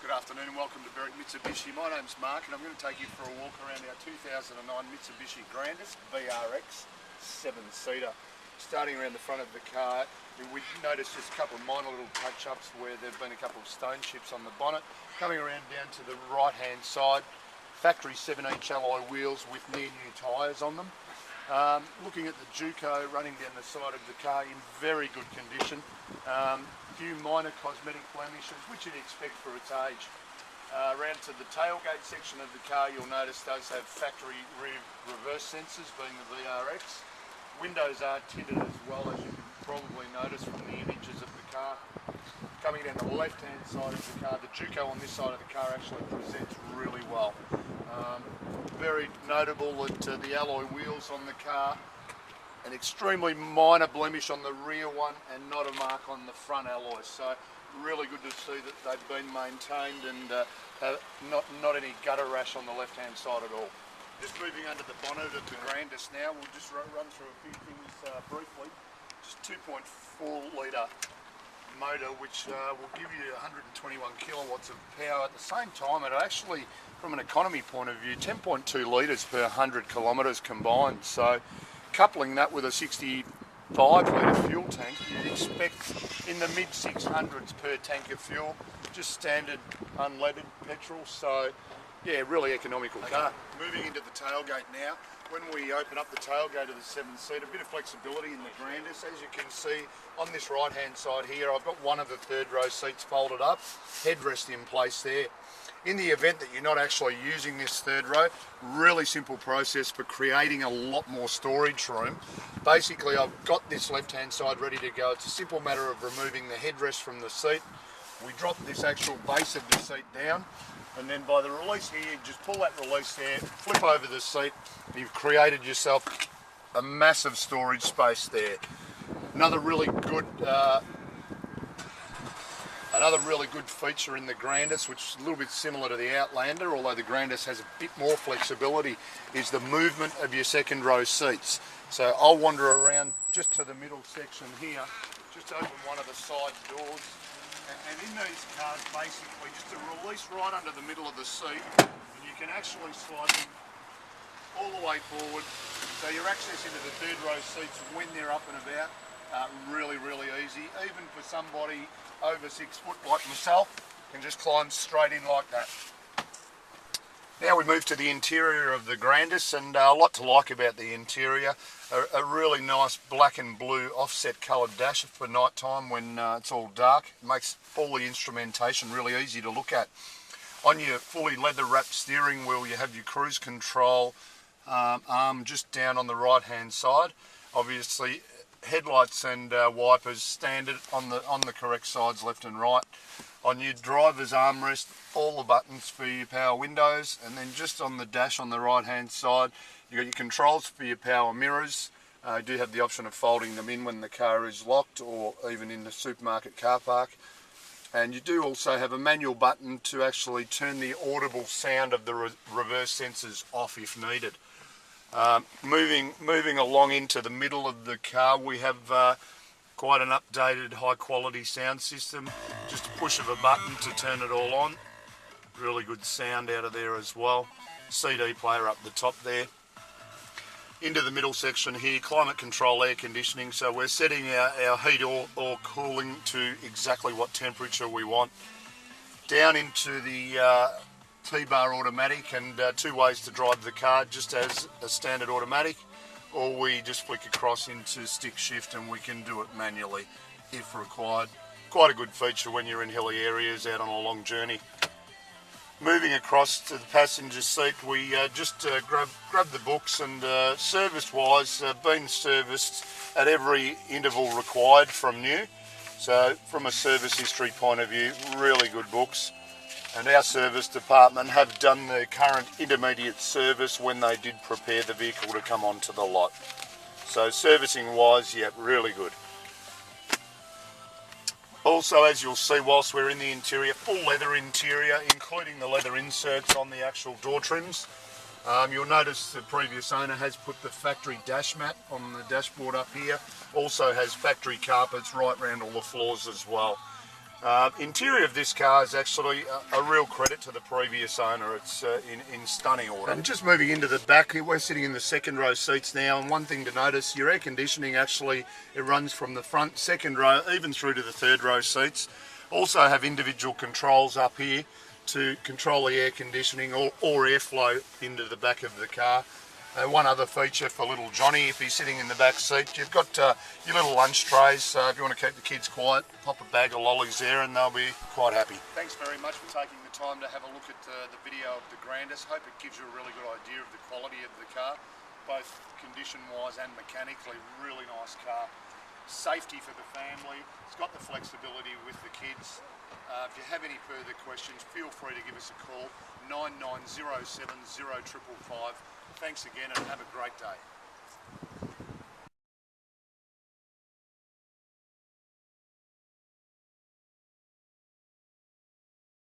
Good afternoon and welcome to Berwick Mitsubishi. My name's Mark and I'm going to take you for a walk around our 2009 Mitsubishi Grandis VRX 7-seater. Starting around the front of the car, we noticed just a couple of minor little touch-ups where there have been a couple of stone chips on the bonnet. Coming around down to the right-hand side, factory 7-inch alloy wheels with near-new tyres on them. Looking at the Juco running down the side of the car in very good condition. Few minor cosmetic blemishes, which you'd expect for its age. Around to the tailgate section of the car, you'll notice does have factory reverse sensors, being the VRX. Windows are tinted as well, as you can probably notice from the images of the car. Coming down the left-hand side of the car, the Juco on this side of the car actually presents really well. Very notable that the alloy wheels on the car, an extremely minor blemish on the rear one and not a mark on the front alloy, so really good to see that they've been maintained and not any gutter rash on the left hand side at all. Just moving under the bonnet of the Grandis now, we'll just run through a few things briefly. Just 2.4 litre motor, which will give you 121 kilowatts of power. At the same time, it actually, from an economy point of view, 10.2 litres per 100 kilometres combined. So coupling that with a 65 litre fuel tank, you'd expect in the mid 600s per tank of fuel, just standard unleaded petrol. So yeah, really economical car. Moving into the tailgate now. When we open up the tailgate of the 7-seater, a bit of flexibility in the Grandis. As you can see on this right hand side here, I've got one of the third row seats folded up, headrest in place there. In the event that you're not actually using this third row, really simple process for creating a lot more storage room. Basically, I've got this left-hand side ready to go. It's a simple matter of removing the headrest from the seat. We drop this actual base of the seat down, and then by the release here, you just pull that release there, flip over the seat, and you've created yourself a massive storage space there. Another really good feature in the Grandis, which is a little bit similar to the Outlander, although the Grandis has a bit more flexibility, is the movement of your second row seats. So I'll wander around just to the middle section here, just open one of the side doors, and in these cars basically just a release right under the middle of the seat, and you can actually slide them all the way forward. So your access into the third row seats when they're up and about, really easy. Even for somebody over 6 foot like myself, can just climb straight in like that. Now we move to the interior of the Grandis, and a lot to like about the interior. A really nice black and blue offset coloured dash for night time when it's all dark. It makes all the instrumentation really easy to look at. On your fully leather wrapped steering wheel, you have your cruise control arm just down on the right hand side. Obviously headlights and wipers standard on the correct sides, left and right. On your driver's armrest, all the buttons for your power windows, and then just on the dash on the right hand side, you've got your controls for your power mirrors. You do have the option of folding them in when the car is locked, or even in the supermarket car park. And you do also have a manual button to actually turn the audible sound of the reverse sensors off if needed. Moving along into the middle of the car, we have quite an updated high quality sound system. Just a push of a button to turn it all on. Really good sound out of there as well. CD player up the top there. Into the middle section here, climate control air conditioning, so we're setting our heat or cooling to exactly what temperature we want. Down into the T-bar automatic, and two ways to drive the car, just as a standard automatic, or we just flick across into stick shift and we can do it manually if required. Quite a good feature when you're in hilly areas out on a long journey. Moving across to the passenger seat, we just grab the books, and service wise, been serviced at every interval required from new. So from a service history point of view, really good books. And our service department have done the current intermediate service when they did prepare the vehicle to come onto the lot. So servicing wise, yeah, really good. Also, as you'll see whilst we're in the interior, full leather interior, including the leather inserts on the actual door trims. You'll notice the previous owner has put the factory dash mat on the dashboard up here. Also has factory carpets right around all the floors as well. Interior of this car is actually a real credit to the previous owner. It's in stunning order. And just moving into the back, we're sitting in the second row seats now, and one thing to notice, your air conditioning actually, it runs from the front second row even through to the third row seats. Also have individual controls up here to control the air conditioning or airflow into the back of the car. One other feature for little Johnny, if he's sitting in the back seat, you've got your little lunch trays, so if you want to keep the kids quiet, pop a bag of lollies there and they'll be quite happy. Thanks very much for taking the time to have a look at the video of the Grandis. Hope it gives you a really good idea of the quality of the car, both condition-wise and mechanically. Really nice car. Safety for the family. It's got the flexibility with the kids. If you have any further questions, feel free to give us a call, 9907 0555. Thanks again and have a great day.